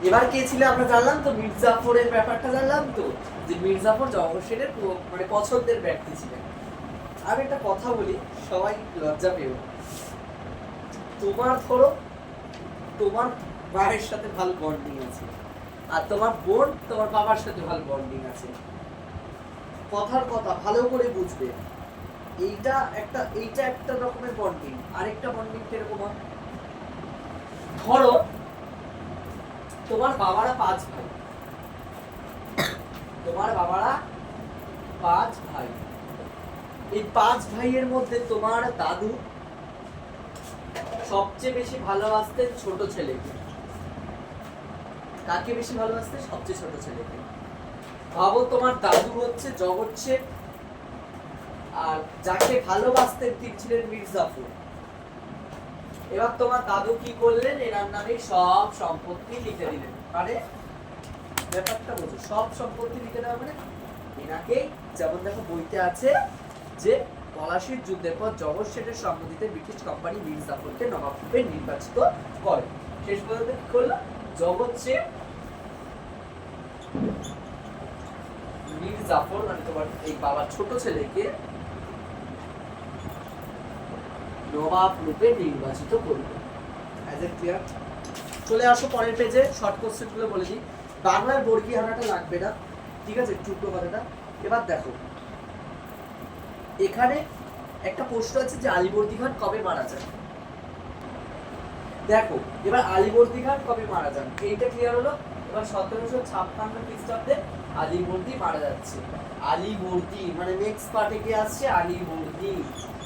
এবার কে ছিল আমরা জানলাম তো, মির্জাফরের ব্যাপারটা জানলাম তো, যে মির্জাফর জওহর সেনের মানে পছন্দের ব্যক্তি ছিলেন। আমি একটা কথা বলি, সবাই লজ্জা পেও, তোমার ধরো তোমার মায়ের সাথে ভালো বন্ডিং আছে, আর তোমার বোন তোমার বাবার সাথে ভালো বন্ডিং আছে। কথার কথা ভালো করে বুঝবে, এইটা একটা রকমের বন্ডিং। আরেকটা বন্ডিং কিরকম হয়, ধরো তোমার বাবারা 5 ভাই, তোমার বাবারা 5 ভাই, এই 5 ভাইয়ের মধ্যে তোমার দাদু সবচেয়ে বেশি ভালোবাসতেন ছোট ছেলেকে। কাকে বেশি ভালোবাসতেন? সবচেয়ে ছোট ছেলেকে। ভাবো তোমার দাদু হচ্ছে জগৎ শেঠ, আর যাকে ভালোবাসতেন তিনি ছিলেন মির্জাফর। এবার তোমার দাদু কি করলেন, এনার নামে সব সম্পত্তি লিখে দিলেন। মানে ব্যাপারটা বোঝো, সব সম্পত্তি লিখে দেওয়া মানে এনাকে, যেমন দেখো বইতে আছে যে পলাশীর যুদ্ধের পর জগৎ শেঠের সম্মতিতে ব্রিটিশ কোম্পানি মির্জাফরকে নবাব রূপে নির্বাচিত করে। শেষ পর্যন্ত কি করলো, জগৎ শেঠ মির্জাফর মানে তোমার এই বাবার ছোট ছেলেকে নবাব রূপে নির্বাচিত করবে। As a clear? চলে আসো পরের পেজে, শর্ট কোশ্চেন গুলো বলে দিই। বাংলার বর্গী হারাটা লাগবে না, ঠিক আছে, টুকরো কথাটা। এবার দেখো এখানে একটা প্রশ্ন আছে যে আলীবর্দী খান কবে মারা যান। দেখো এবার আলীবর্দী খান কবে মারা যান এইটা ক্লিয়ার হলো। এবার 1756 খ্রিস্টাব্দে আলীবর্দী মারা যাচ্ছে। আলীবর্দী মানে নেক্সট পার্টে কি আসছে, আলীবর্দী।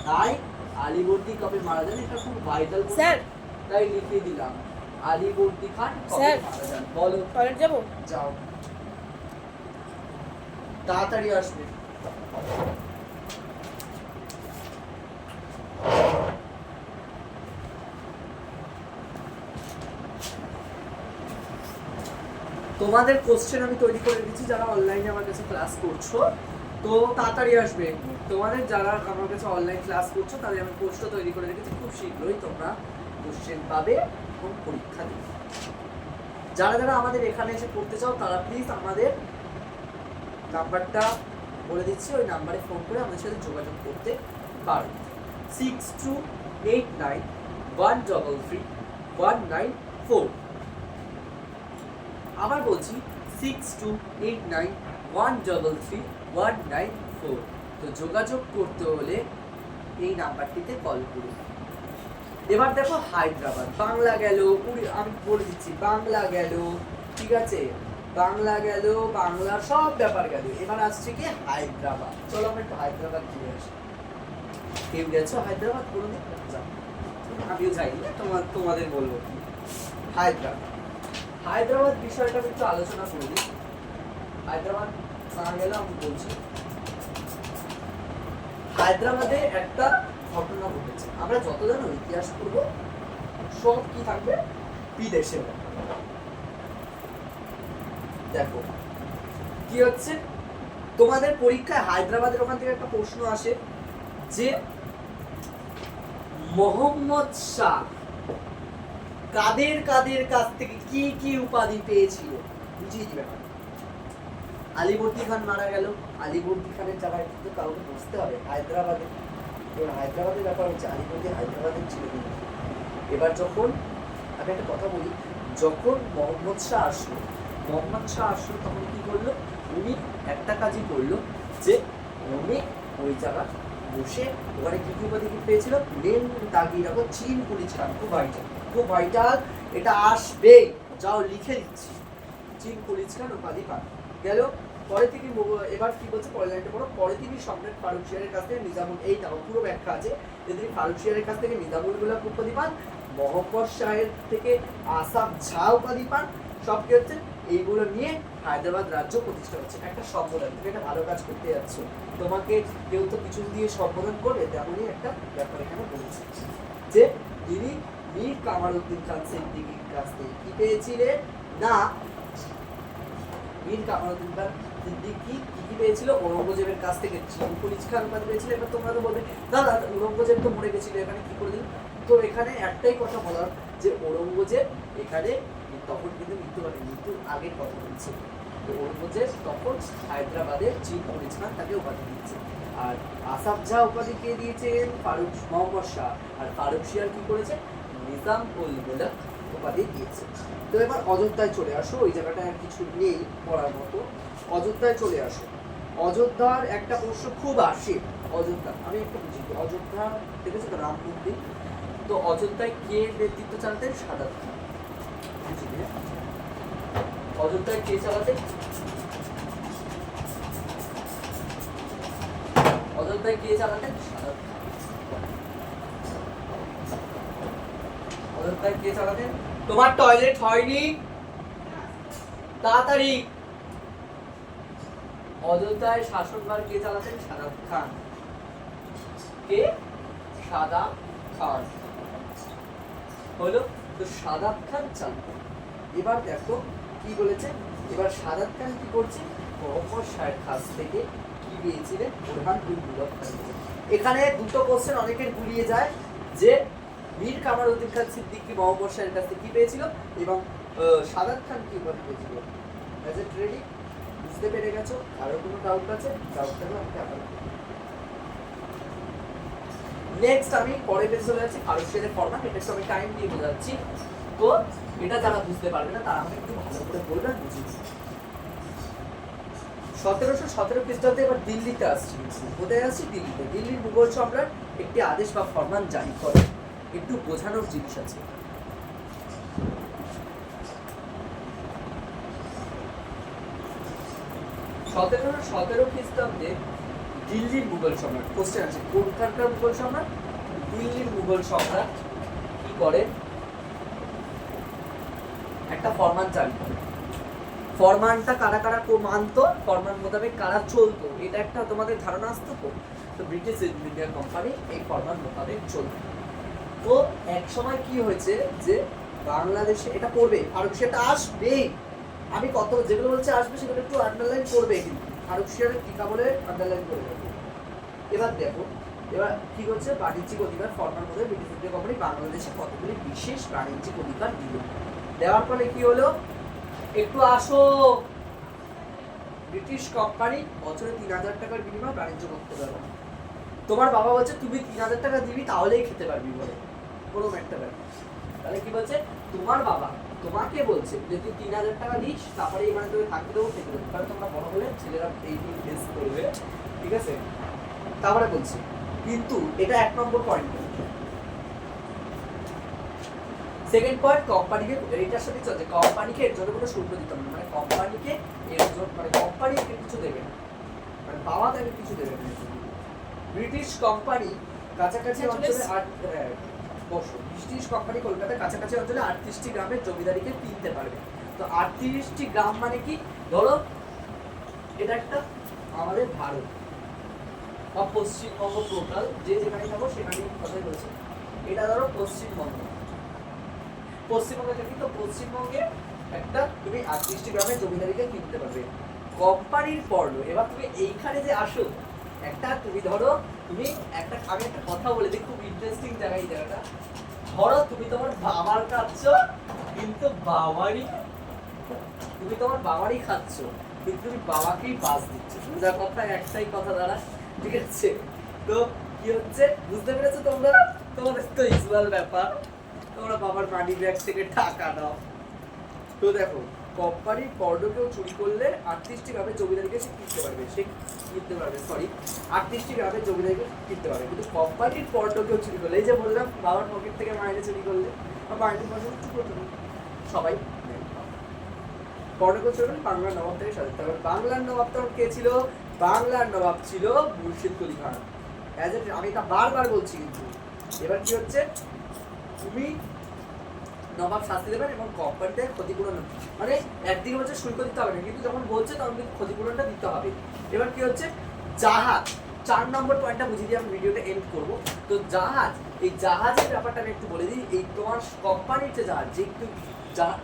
তাই আলীবর্দী কবে মারা যান এটা খুব ভাইটাল স্যার, তাই লিখে দিলাম আলীবর্দী খান কবে মারা যান। বলো টয়লেট যাব, যাও তাড়াতাড়ি আসবে। তোমাদের কোশ্চেন আমি তৈরি করে দিচ্ছি, যারা অনলাইনে আমার কাছে ক্লাস করছো তো তাড়াতাড়ি আসবে। তোমাদের যারা আমার কাছে অনলাইন ক্লাস করছো তাদের আমি প্রশ্ন তৈরি করে রেখেছি, খুব শীঘ্রই তোমরা কোশ্চেন পাবে এবং পরীক্ষা দিবে। যারা যারা আমাদের এখানে এসে পড়তে চাও তারা প্লিজ আমাদের নাম্বারটা বলে দিচ্ছি, ওই নাম্বারে ফোন করে আমাদের সাথে যোগাযোগ করতে পারো। 6289133194। আবার বলছি 6289133194। তো যোগাযোগ করতে হলে এই নাম্বারটিতে কল করুন। এবার দেখো হায়দ্রাবাদ, বাংলা গেল, আমি বলে দিচ্ছি বাংলা গেল, ঠিক আছে, বাংলা গেল, বাংলার সব ব্যাপার গেল। এবার আসছে কি হায়দ্রাবাদ। চলো আমরা একটু হায়দ্রাবাদ ঘুরে আসি। কেউ গেছো হায়দ্রাবাদ কোনোদিন? আমিও যাইনি, তোমাদের বলবো। হায়দ্রাবাদ বিষয়টা একটু আলোচনা করি। হায়দ্রাবাদ না গেলে আমি বলছি, হায়দ্রাবাদে একটা ঘটনা ঘটেছে। আমরা যত জানো ইতিহাস পড়বো সব কি থাকবে বিদেশে। দেখো কি হচ্ছে, তোমাদের পরীক্ষায় হায়দ্রাবাদের ওখান থেকে একটা প্রশ্ন আসে যে মোহাম্মদ শাহ কাদের কাদের কাছ থেকে কি কি উপাধি পেয়েছিল, বুঝিয়ে দিবে। আলীবর্দী খান মারা গেল, আলীবর্দী খানের জায়গায় কিন্তু কাউকে বসতে হবে হায়দ্রাবাদে। এবার হায়দ্রাবাদের ব্যাপার হচ্ছে আলীবর্দী হায়দ্রাবাদের ছিল। এবার যখন আমি একটা কথা বলি, যখন মোহাম্মদ শাহ আসলো তখন কি করলো, উনি একটা কাজই করলো যে উনি ওই জায়গা বসে ওখানে কি কি উপাধি পেয়েছিল, মেন দাগি রাখো চীন পুলিশ খান। খুব ভাইটাল, এটা আসবে, যাও লিখে দিচ্ছি। চীন পুলিশ খান উপাধি পান গেল। পরে তিনি এবার কি বলছে পরের লাইনটা পড়ো, পরে তিনি সম্রাট ফারুকশিয়ারের কাছ থেকে নিজামুল, এই দেখো পুরো ব্যাখ্যা আছে যে তিনি ফারুকশিয়ারের কাছ থেকে নিজামুল গোলাপ উপাধি পান, মোহাম্মদ শাহের থেকে আসাম ঝা উপাধি পান। সব কি হচ্ছে এইগুলো নিয়ে হায়দ্রাবাদ রাজ্য প্রতিষ্ঠা হচ্ছে। একটা সম্বোধন, তুমি একটা ভালো কাজ করতে যাচ্ছ, তোমাকে কেউ তো কিছু দিয়ে সম্বোধন করবে, তেমনই একটা ব্যাপার এখানে বলছে যে তিনি মীর কামারউদ্দিন খান সিদ্দিকীর কাছ থেকে কি পেয়েছিলেন না, মীর কামারউদ্দিন খান সিদ্দিকী কি পেয়েছিল, ঔরঙ্গজেবের কাছ থেকে চীন পুলিশ খান উপাধি পেয়েছিল। এবার তোমরা তো বলবে দাদা ঔরঙ্গজেব তো মরে গেছিল, এখানে কি করে দিন? তো এখানে একটাই কথা বলার যে ঔরঙ্গজেব এখানে তখন কিন্তু মৃত্যুর আগের কথা বলছে। তো ঔরঙ্গজেব তখন হায়দ্রাবাদের চিফ পুলিশ খান তাকে উপাধি দিচ্ছে। আর আসাফ জাহ উপাধি কে দিয়েছেন? ফারুক মোহাম্মদ শাহ। আর ফারুক শিয়ার কি করেছে? নিজাম উল মুলক উপাধি দিয়েছে। তো এবার অযোধ্যায় চলে আসো, ওই জায়গাটা আর কিছু নেই পড়ার মতো। অযোধ্যায় চলে আসো। অযোধ্যার একটা প্রশ্ন খুব আসে। অযোধ্যা আমি একটু বুঝি, অযোধ্যা দেখেছো তো রাম মন্দির, তো অযোধ্যায় কে নেতৃত্ব চালাতেন? সাদাত খান। বুঝলি? অযোধ্যায় কে চালাতেন? অযোধ্যায় কে চালাতেন? সাদাত খান। অযোধ্যায় কে চালাতেন? তোমার টয়লেট হয়নি, তাড়াতাড়ি। অযোধ্যায় শাসনভার কে চালাতেন? সাদাত খান। কে? সাদাত খান। হলো তো সাদাত খান চালাতেন। এবার দেখো কি বলেছে, এবার সাদাত খান কি করছে? মোহাম্মদ শাহের কাছ থেকে কি পেয়েছিলেন? বোরহান উল মুলক খান। এখানে দুটো কোশ্চেন অনেকের গুলিয়ে যায় যে মীর কামারউদ্দিন খান সিদ্দিকী মোহাম্মদ শাহের কাছ থেকে কি পেয়েছিল এবং সাদাত খান কি উপাধি পেয়েছিল। As it ready? বুঝতে পেরে গেছো? আরো কোনো ডাউট আছে? ডাউট থাকলে আমাকে আবার। নেক্সট আমি পরের পেজে চলে যাচ্ছি। ফারুক শিয়ারের ফরম্যাট, এটা একটু আমি টাইম দিয়ে বোঝাচ্ছি। তো এটা যারা বুঝতে পারবে না তারা আমাকে একটু ভালো করে বলবেন, বুঝিয়ে। 1717 খ্রিস্টাব্দে এবার দিল্লিতে আসছি। কোথায় আসছি? দিল্লিতে। দিল্লির মুঘল সম্রাট একটি আদেশ বা ফরমান জারি করে। একটু বোঝানোর জিনিস আছে। 1717 খ্রিস্টাব্দে দিল্লির মুঘল সম্রাট, কোশ্চেন আছে কোনখানকার মুঘল সম্রাট? দিল্লির মুঘল সম্রাট কি করে? একটা ফরমান জারি করে। ফরমানটা কারা কারা মানতো, ফরমান মোতাবেক কারা চলতো, এটা একটা তোমাদের ধারণা আসতো তো। তো ব্রিটিশ ইন্ডিয়া কোম্পানি এই ফরমান মোতাবেক চলতো। তো এক সময় কি হয়েছে যে বাংলাদেশে এটা পড়বে, ফারুক শিয়ারটা আসবে। আমি কত যেগুলো বলছি আসবে সেগুলো একটু আন্ডারলাইন করবে, কিন্তু ফারুক শিয়ারের টিকা বলে আন্ডারলাইন করে দেবো। এবার দেখো এবার কি হচ্ছে, বাণিজ্যিক অধিকার ফরমান মধ্যে ব্রিটিশ ইন্ডিয়া কোম্পানি বাংলাদেশে কতগুলি বিশেষ বাণিজ্যিক অধিকার দিল। দেওয়ার ফলে কি হলো, একটু আসো, ব্রিটিশ কোম্পানি বছরে 3000 টাকার বিনিময়ে বাণিজ্য করতে পারবে। তোমার বাবা বলছে তুমি 3000 টাকা দিবি তাহলেই খেতে পারবি বলে, কোনো ম্যাটার ব্যাপার। তাহলে কি বলছে, তোমার বাবা তোমাকে বলছে যে তুই 3000 টাকা দিস, তারপরে এখানে তুমি থাকতে দেবো, খেতে দেবো, কারণ তোমরা বড় হলে ছেলেরা এই ফেস করবে, ঠিক আছে। তারপরে বলছে কিন্তু এটা 1 নম্বর পয়েন্ট। সেকেন্ড পয়েন্ট, কোম্পানিকে এটার সাথে চলছে, কোম্পানিকে এর জন্য কোনো শুল্ক দিতে হবে না, মানে কোম্পানিকে এর জন্য মানে কোম্পানি কিছু দেবে না, মানে বাবা তাকে কিছু দেবে না। ব্রিটিশ কোম্পানি কাছাকাছি অঞ্চলে ব্রিটিশ কোম্পানি কলকাতার কাছাকাছি অঞ্চলে 38টি গ্রামের জমিদারিকে কিনতে পারবে। তো 38টি গ্রাম মানে কি, ধরো এটা একটা আমাদের ভারত বা পশ্চিমবঙ্গ, টোটাল যে যেখানে থাকো সেখানেই কথাই বলছে, এটা ধরো পশ্চিমবঙ্গ। পশ্চিমবঙ্গে থাকি তো পশ্চিমবঙ্গে একটা তুমি 38টি গ্রামের জমিদারিকে কিনতে পারবে। কোম্পানির পর্ব, এবার তুমি এইখানে যে আসো একটা, তুমি ধরো তুমি একটা, আমি একটা কথা বলে দিই খুব ইন্টারেস্টিং জায়গা, এই জায়গাটা ধরো তুমি তোমার বাবার খাচ্ছ কিন্তু তুমি তোমার বাবারই খাচ্ছ কিন্তু তুমি বাবাকেই বাস দিচ্ছ, যা কথা একটাই কথা দাঁড়া, ঠিক আছে। তো কি হচ্ছে বুঝতে পেরেছো তোমরা? তোমাদের তো ইউজুয়াল ব্যাপার, তোমরা বাবার মানি ব্যাগ থেকে টাকা নাও। তো দেখো কোম্পানির পর্দকেও চুরি করলে 38টি গ্রামের জমিদারিকে সে কিনতে পারবে, 38টি গ্রামের জমিদারিকে কিনতে পারবে, কিন্তু কোম্পানির পর্দকেও চুরি করলে, এই যে বললাম বাবার পকেট থেকে মাইনে চুরি করলে বা মাইনের পয়সা চুরি করতে সবাই পর্দকেও চুরি করলে বাংলার নবাব থেকে সাজাতে হবে। বাংলার নবাব তখন কে ছিল? বাংলার নবাব ছিল মুর্শিদ কুলি খান। আমি এটা বারবার বলছি, কিন্তু এবার কি হচ্ছে, তুমি নবাব শাস্তি দেবেন এবং কোম্পানিতে ক্ষতিপূরণ, মানে একদিকে বলছে শুল্ক দিতে হবে না, কিন্তু যখন বলছে তখন কিন্তু ক্ষতিপূরণটা দিতে হবে। এবার কি হচ্ছে, জাহাজ, 4 নম্বর পয়েন্টটা বুঝিয়ে দিয়ে আমি ভিডিওটা এন্ড করবো। তো জাহাজ, এই জাহাজের ব্যাপারটা আমি একটু বলে দিই। এই তোমার কোম্পানির যে জাহাজ, যে একটু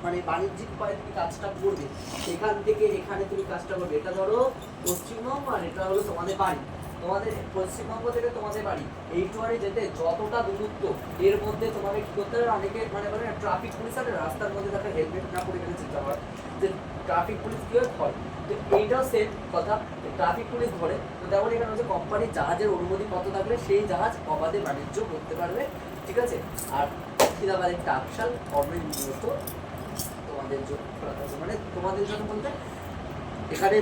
মানে বাণিজ্যিক উপায়ে তুমি কাজটা করবে, এখান থেকে এখানে তুমি কাজটা করবে, এটা ধরো পশ্চিমবঙ্গ আর এটা হলো তোমাদের বাড়ি, তোমাদের পশ্চিমবঙ্গ থেকে তোমাদের বাড়ি এইটুয়ারি যেতে যতটা দূরত্ব, এর মধ্যে তোমাকে কি করতে হবে, অনেকে মানে বলে ট্রাফিক পুলিশ আছে রাস্তার মধ্যে তাকে হেলমেট না পরে গেলে যেতে হয়, যে ট্রাফিক পুলিশ কি হয় ধরে, তো এইটাও সেম কথা, ট্রাফিক পুলিশ ধরে। তো তেমন এখানে হচ্ছে কোম্পানির জাহাজের অনুমতিপত্র থাকলে সেই জাহাজ অবাধে বাণিজ্য করতে পারবে, ঠিক আছে। আর মুর্শিদাবাদের টাকশাল অনিয়মিত তোমাদের জন্য খোলা থাকবে, মানে তোমাদের জন্য বলতে এখানে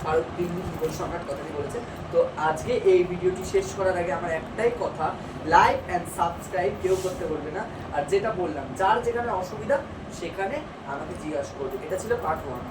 ভারত মুঘল সম্রাট কথাটি বলেছে। তো আজকে এই ভিডিওটি শেষ করার আগে আমার একটাই কথা, লাইক অ্যান্ড সাবস্ক্রাইব কেউ করতে বলবে না। আর যেটা বললাম, যার যেখানে অসুবিধা সেখানে আমাকে জিজ্ঞাসা করবে। এটা ছিল পার্ট 1।